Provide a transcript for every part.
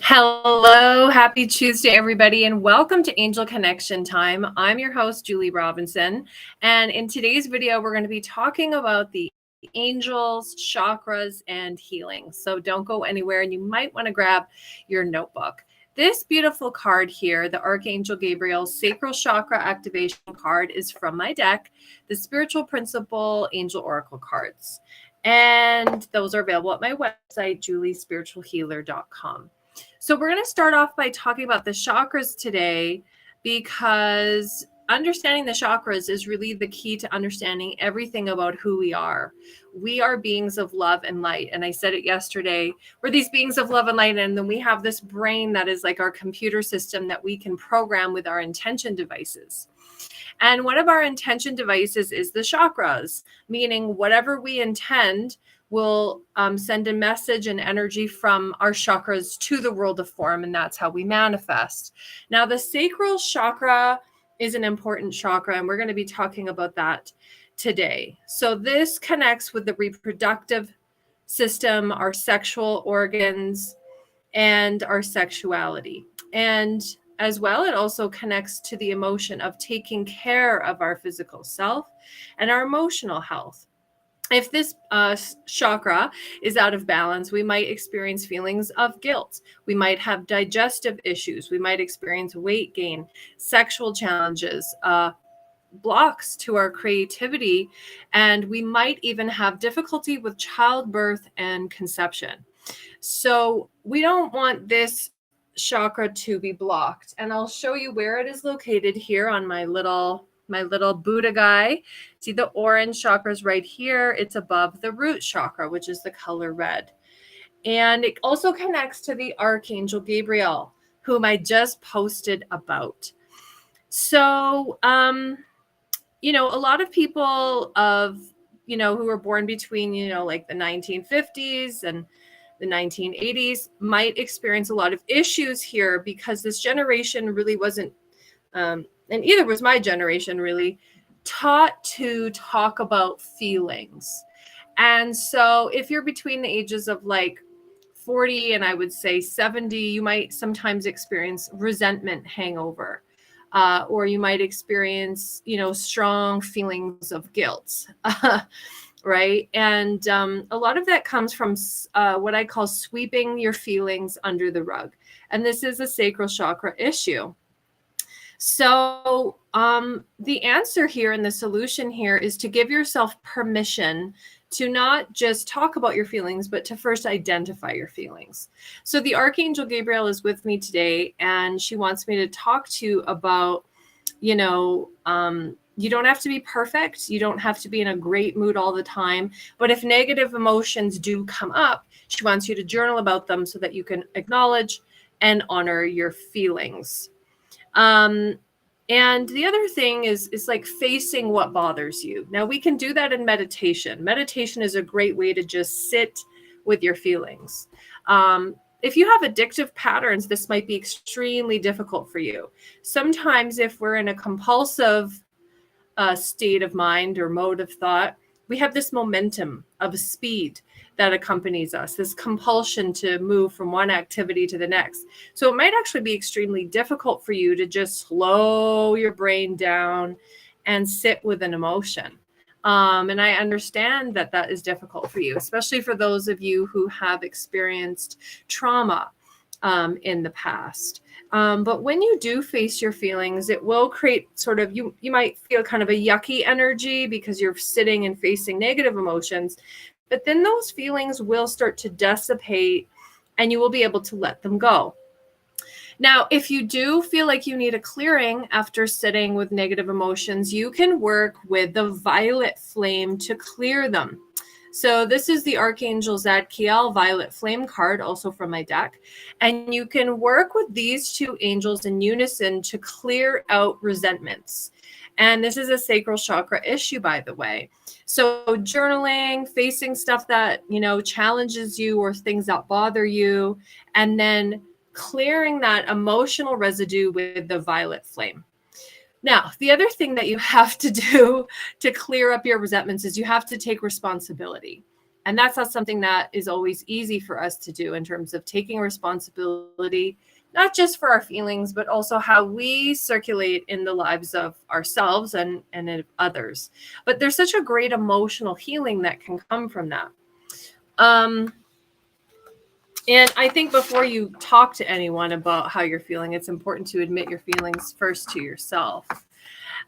Hello, happy Tuesday, everybody, and welcome to Angel Connection Time. I'm your host, Julie Robinson, and in today's video, we're going to be talking about the angels, chakras, and healing. So don't go anywhere, and you might want to grab your notebook. This beautiful card here, the Archangel Gabriel Sacral Chakra Activation card, is from my deck, the Spiritual Principle Angel Oracle cards. And those are available at my website, juliespiritualhealer.com. So we're going to start off by talking about the chakras today, because understanding the chakras is really the key to understanding everything about who we are. We are beings of love and light. And I said it yesterday, we're these beings of love and light. And then we have this brain that is like our computer system that we can program with our intention devices. And one of our intention devices is the chakras, meaning whatever we intend will send a message and energy from our chakras to the world of form, and that's how we manifest. Now, the sacral chakra is an important chakra, and we're going to be talking about that today. So this connects with the reproductive system, our sexual organs, and our sexuality. And as well, it also connects to the emotion of taking care of our physical self and our emotional health. If this chakra is out of balance, we might experience feelings of guilt. We might have digestive issues. We might experience weight gain, sexual challenges, blocks to our creativity, and we might even have difficulty with childbirth and conception. So we don't want this chakra to be blocked. And I'll show you where it is located here on my little Buddha guy. See the orange chakra is right here. It's above the root chakra, which is the color red. And it also connects to the Archangel Gabriel, whom I just posted about. So, a lot of people who were born between, like the 1950s and the 1980s might experience a lot of issues here, because this generation really wasn't, and either was my generation, really taught to talk about feelings. And so if you're between the ages of like 40 and I would say 70, you might sometimes experience resentment hangover. Or you might experience, strong feelings of guilt, right? And a lot of that comes from what I call sweeping your feelings under the rug. And this is a sacral chakra issue. So the answer here and the solution here is to give yourself permission to not just talk about your feelings, but to first identify your feelings. So the Archangel Gabriel is with me today, and she wants me to talk to you about, you don't have to be perfect. You don't have to be in a great mood all the time. But if negative emotions do come up, she wants you to journal about them so that you can acknowledge and honor your feelings. And the other thing is like facing what bothers you. Now, we can do that in meditation. Meditation is a great way to just sit with your feelings. If you have addictive patterns, this might be extremely difficult for you. Sometimes if we're in a compulsive state of mind or mode of thought, we have this momentum of speed that accompanies us, this compulsion to move from one activity to the next. So it might actually be extremely difficult for you to just slow your brain down and sit with an emotion. And I understand that that is difficult for you, especially for those of you who have experienced trauma in the past. But when you do face your feelings, it will create sort of, you might feel kind of a yucky energy because you're sitting and facing negative emotions, but then those feelings will start to dissipate and you will be able to let them go. Now, if you do feel like you need a clearing after sitting with negative emotions, you can work with the violet flame to clear them. So this is the Archangel Zadkiel Violet Flame card, also from my deck. And you can work with these two angels in unison to clear out resentments. And this is a sacral chakra issue, by the way. So journaling, facing stuff that, challenges you or things that bother you, and then clearing that emotional residue with the violet flame. Now, the other thing that you have to do to clear up your resentments is you have to take responsibility. And that's not something that is always easy for us to do in terms of taking responsibility, not just for our feelings, but also how we circulate in the lives of ourselves and of others. But there's such a great emotional healing that can come from that. And I think before you talk to anyone about how you're feeling, it's important to admit your feelings first to yourself.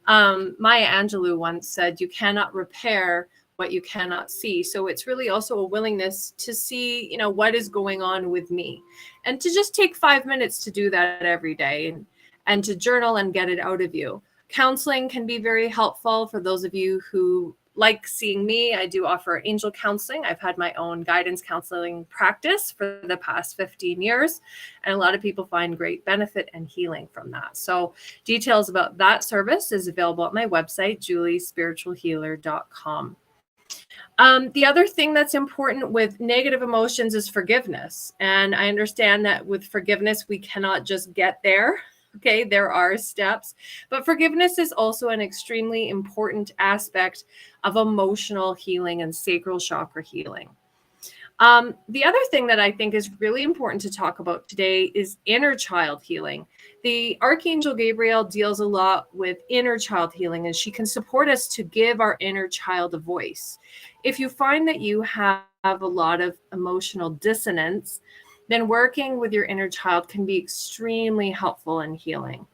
Maya Angelou once said, "You cannot repair what you cannot see." So it's really also a willingness to see, what is going on with me, and to just take 5 minutes to do that every day, and to journal and get it out of you. Counseling can be very helpful for those of you who like seeing me. I do offer angel counseling. I've had my own guidance counseling practice for the past 15 years, and a lot of people find great benefit and healing from that. So details about that service is available at my website, juliespiritualhealer.com. The other thing that's important with negative emotions is forgiveness. And I understand that with forgiveness, we cannot just get there. Okay, there are steps, but forgiveness is also an extremely important aspect of emotional healing and sacral chakra healing. The other thing that I think is really important to talk about today is inner child healing. The Archangel Gabriel deals a lot with inner child healing, and she can support us to give our inner child a voice. If you find that you have a lot of emotional dissonance, then working with your inner child can be extremely helpful in healing.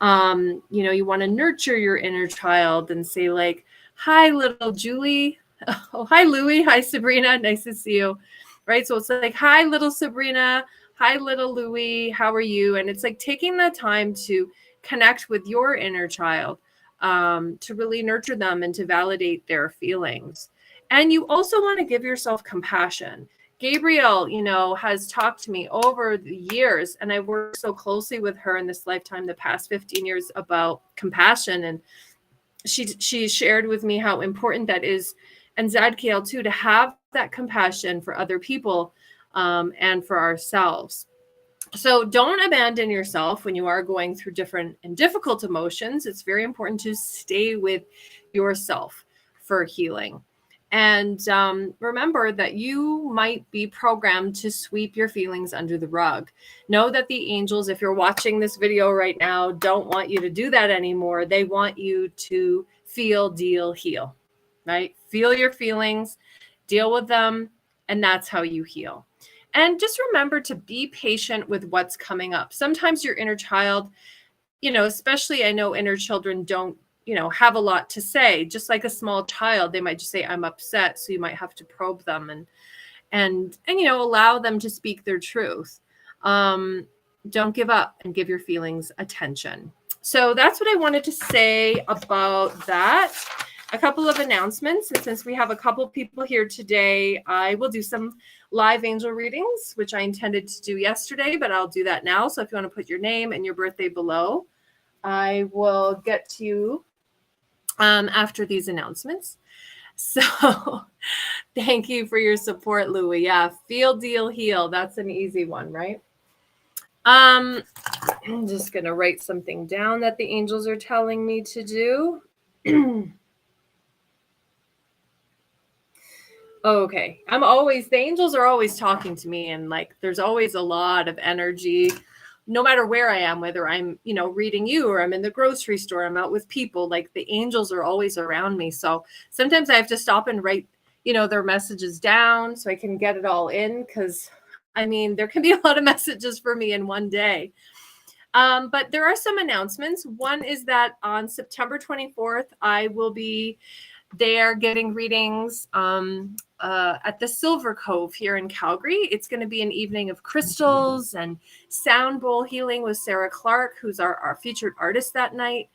You want to nurture your inner child and say, like, "Hi, little Julie." "Oh, hi, Louie. Hi, Sabrina. Nice to see you." Right? So it's like, "Hi, little Sabrina. Hi, little Louie. How are you?" And it's like taking the time to connect with your inner child, to really nurture them and to validate their feelings. And you also want to give yourself compassion. Gabriel, has talked to me over the years, and I've worked so closely with her in this lifetime, the past 15 years, about compassion. And she shared with me how important that is, and Zadkiel too, to have that compassion for other people, and for ourselves. So don't abandon yourself when you are going through different and difficult emotions. It's very important to stay with yourself for healing. And remember that you might be programmed to sweep your feelings under the rug. Know that the angels, if you're watching this video right now, don't want you to do that anymore. They want you to feel, deal, heal, right? Feel your feelings, deal with them, and that's how you heal. And just remember to be patient with what's coming up. Sometimes your inner child, especially, I know inner children don't, have a lot to say. Just like a small child, they might just say, "I'm upset." So you might have to probe them and allow them to speak their truth. Don't give up and give your feelings attention. So that's what I wanted to say about that. A couple of announcements. And since we have a couple people here today, I will do some live angel readings, which I intended to do yesterday, but I'll do that now. So if you want to put your name and your birthday below, I will get to you after these announcements. So thank you for your support, Louie. Yeah, feel, deal, heal. That's an easy one, right? I'm just going to write something down that the angels are telling me to do. Okay. The angels are always talking to me, and like there's always a lot of energy, no matter where I am, whether I'm, reading you or I'm in the grocery store, I'm out with people, like the angels are always around me. So sometimes I have to stop and write, their messages down so I can get it all in, because there can be a lot of messages for me in one day. But there are some announcements. One is that on September 24th, I will be there getting readings at the Silver Cove here in Calgary. It's going to be an evening of crystals and sound bowl healing with Sarah Clark, who's our featured artist that night.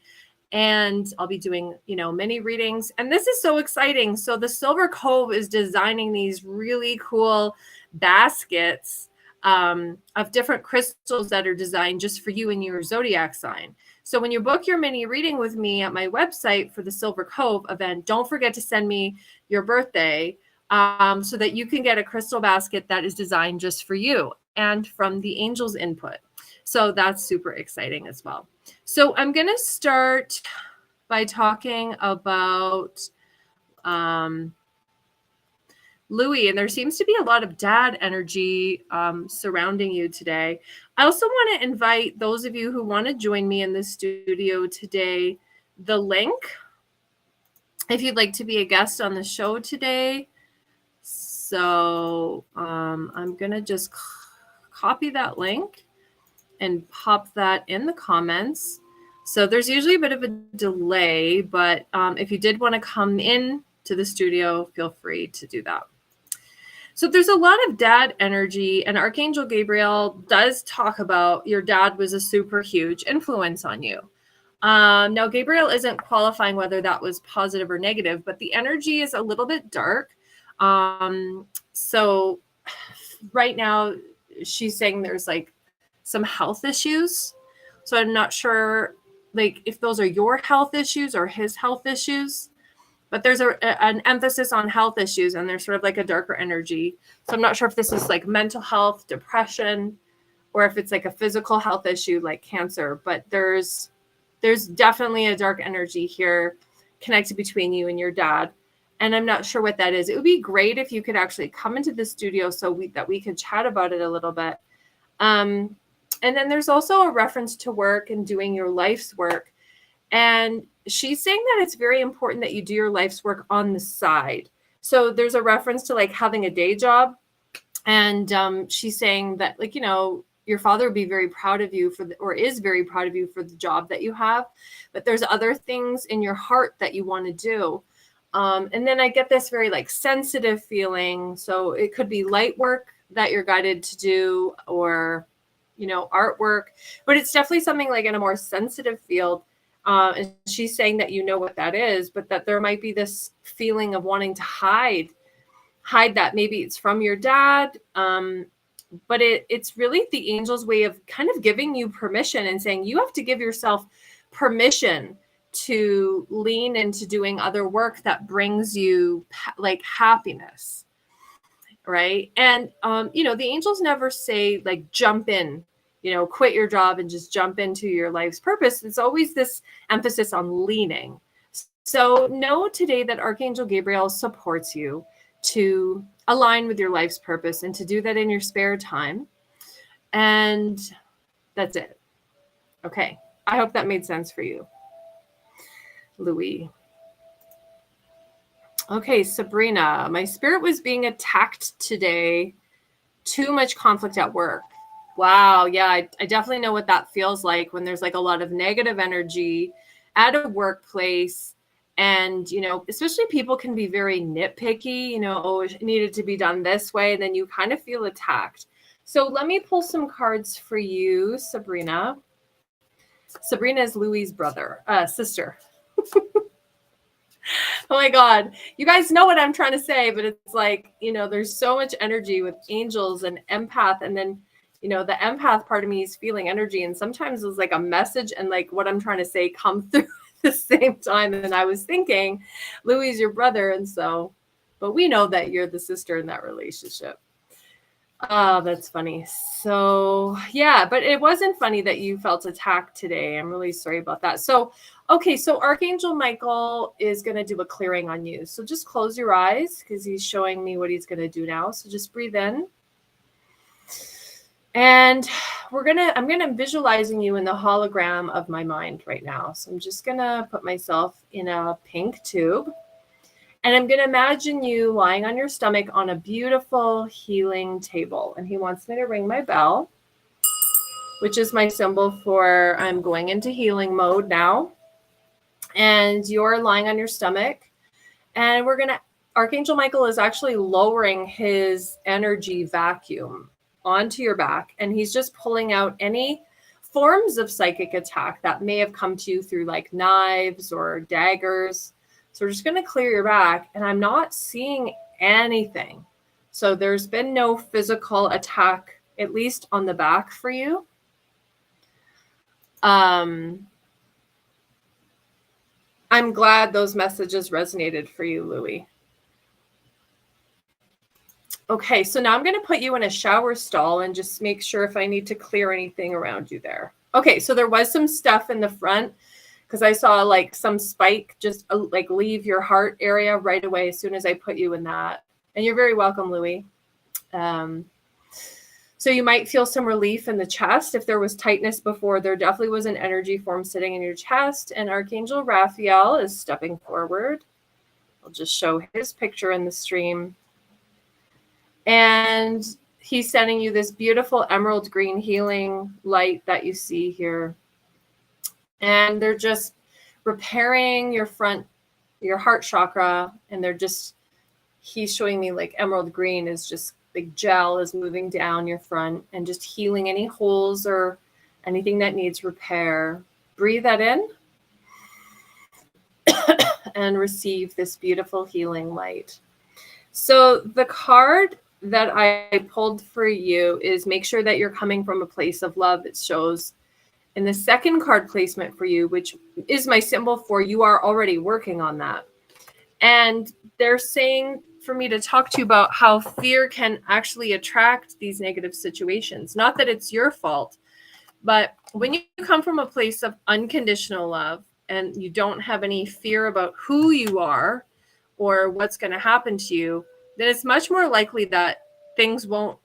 And I'll be doing, many readings. And this is so exciting. So the Silver Cove is designing these really cool baskets of different crystals that are designed just for you and your zodiac sign. So when you book your mini reading with me at my website for the Silver Cove event, don't forget to send me your birthday so that you can get a crystal basket that is designed just for you and from the angels' input. So that's super exciting as well. So I'm going to start by talking about Louis, and there seems to be a lot of dad energy surrounding you today. I also want to invite those of you who want to join me in the studio today, the link, if you'd like to be a guest on the show today. So I'm going to just copy that link and pop that in the comments. So there's usually a bit of a delay, but if you did want to come in to the studio, feel free to do that. So there's a lot of dad energy, and Archangel Gabriel does talk about your dad was a super huge influence on you. Now, Gabriel isn't qualifying whether that was positive or negative, but the energy is a little bit dark. So right now she's saying there's like some health issues. So I'm not sure like if those are your health issues or his health issues, but there's an emphasis on health issues, and there's sort of like a darker energy. So I'm not sure if this is like mental health, depression, or if it's like a physical health issue like cancer, but there's definitely a dark energy here connected between you and your dad. And I'm not sure what that is. It would be great if you could actually come into the studio so that we could chat about it a little bit. And then there's also a reference to work and doing your life's work. And she's saying that it's very important that you do your life's work on the side. So there's a reference to like having a day job. And she's saying that, like, you know, your father would be very proud of you or is very proud of you for the job that you have. But there's other things in your heart that you want to do. And then I get this very like sensitive feeling. So it could be light work that you're guided to do, or, you know, artwork, but it's definitely something like in a more sensitive field. And she's saying that you know what that is, but that there might be this feeling of wanting to hide that. Maybe it's from your dad, but it's really the angel's way of kind of giving you permission and saying you have to give yourself permission to lean into doing other work that brings you like happiness, right? And you know, the angels never say like jump in, you know, quit your job and just jump into your life's purpose. It's always this emphasis on leaning. So know today that Archangel Gabriel supports you to align with your life's purpose and to do that in your spare time. And that's it. Okay. I hope that made sense for you, Louis. Okay, Sabrina, my spirit was being attacked today. Too much conflict at work. Wow. Yeah, I definitely know what that feels like when there's like a lot of negative energy at a workplace. And, you know, especially people can be very nitpicky, you know, oh, it needed to be done this way. And then you kind of feel attacked. So let me pull some cards for you, Sabrina. Sabrina is Louis' sister. Oh my God. You guys know what I'm trying to say, but it's like, you know, there's so much energy with angels and empath. And then, you know, the empath part of me is feeling energy. And sometimes it's like a message and like what I'm trying to say come through at the same time. And I was thinking, Louis is your brother. And so, but we know that you're the sister in that relationship. Oh, that's funny. So yeah, but it wasn't funny that you felt attacked today. I'm really sorry about that. So, okay. So Archangel Michael is going to do a clearing on you. So just close your eyes because he's showing me what he's going to do now. So just breathe in. And I'm going to visualizing you in the hologram of my mind right now. So I'm just going to put myself in a pink tube. And I'm going to imagine you lying on your stomach on a beautiful healing table. And he wants me to ring my bell, which is my symbol for I'm going into healing mode now. And you're lying on your stomach. And Archangel Michael is actually lowering his energy vacuum onto your back. And he's just pulling out any forms of psychic attack that may have come to you through like knives or daggers. So we're just going to clear your back, and I'm not seeing anything. So there's been no physical attack, at least on the back for you. I'm glad those messages resonated for you, Louis. Okay, so now I'm going to put you in a shower stall and just make sure if I need to clear anything around you there. Okay, so there was some stuff in the front, because I saw like some spike just like leave your heart area right away as soon as I put you in that. And you're very welcome, Louie. So you might feel some relief in the chest. If there was tightness before, there definitely was an energy form sitting in your chest. And Archangel Raphael is stepping forward. I'll just show his picture in the stream. And he's sending you this beautiful emerald green healing light that you see here. And they're just repairing your heart chakra. And he's showing me like emerald green is just big gel is moving down your front and just healing any holes or anything that needs repair. Breathe that in and receive this beautiful healing light. So the card that I pulled for you is make sure that you're coming from a place of love. It shows in the second card placement for you, which is my symbol for you are already working on that. And they're saying for me to talk to you about how fear can actually attract these negative situations. Not that it's your fault, but when you come from a place of unconditional love and you don't have any fear about who you are or what's going to happen to you, then it's much more likely that things won't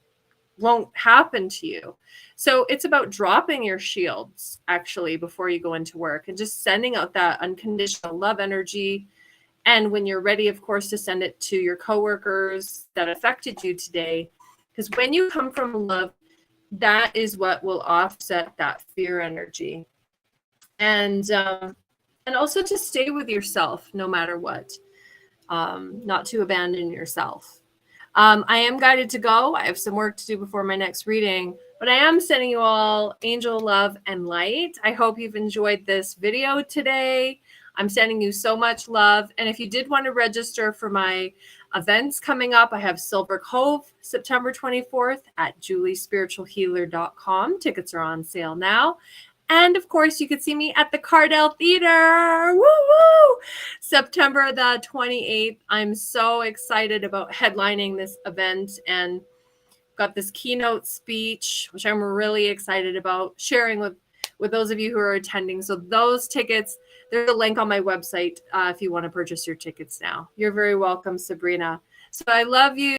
happen to you. So it's about dropping your shields actually before you go into work and just sending out that unconditional love energy. And when you're ready, of course, to send it to your coworkers that affected you today, because when you come from love, that is what will offset that fear energy. And also to stay with yourself no matter what, not to abandon yourself. I am guided to go. I have some work to do before my next reading, but I am sending you all angel love and light. I hope you've enjoyed this video today. I'm sending you so much love. And if you did want to register for my events coming up, I have Silver Cove, September 24th at juliespiritualhealer.com. Tickets are on sale now. And of course, you could see me at the Cardell Theater. Woo woo! September the 28th. I'm so excited about headlining this event and got this keynote speech, which I'm really excited about sharing with those of you who are attending. So those tickets, there's a link on my website if you want to purchase your tickets now. You're very welcome, Sabrina. So I love you.